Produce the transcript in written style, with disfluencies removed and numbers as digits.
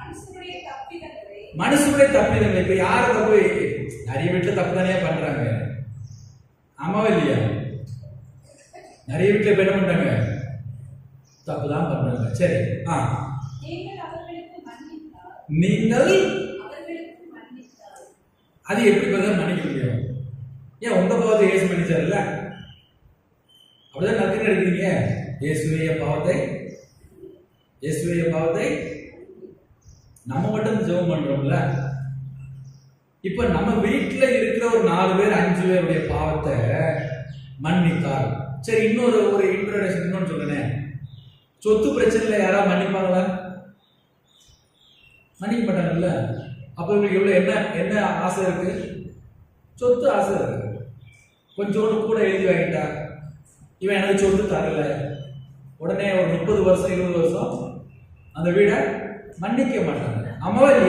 மனுஷனுடைய தப்பிதங்கள். இப்ப யார தப்பு? நிறைய வீட்டுல தப்பு தானே பண்றாங்க, ஆமாவா இல்லையா? நிறைய வீட்டுல என்ன பண்றாங்க? தப்புதான் பண்றாங்க. சரி, நீங்கள் அது எப்படி மன்னிக்க முடியும்? ஏன் உங்க பாவத்தை இயேசு மன்னிச்சார்ல, அப்படிதான் நடத்தி நடக்கிறீங்க. இயேசுடைய பாவத்தை நம்ம மட்டும் ஜெபம் பண்றோம்ல. இப்ப நம்ம வீட்டுல இருக்கிற ஒரு 4 பேர் 5 பேருடைய பாவத்தை மன்னித்தார். சரி, இன்னொரு இன்ட்ரோடக்ஷன் இன்னொன்னு சொல்றேன். சொத்து பிரச்சனைல யாராவது மன்னிப்பாங்களா? மன்னிக்க மாட்டாங்கல்ல. அப்ப இவங்களுக்கு எவ்வளவு என்ன ஆசை இருக்கு? சொத்து ஆசை இருக்கு. கொஞ்சோடு கூட எழுதி வாங்கிட்டா, இவன் எனக்கு சொத்து தரல, உடனே ஒரு 30 வருஷம் 20 வருஷம் அந்த வீடை மன்னிக்க மாட்டாங்க, அம்மாவா இல்லையா?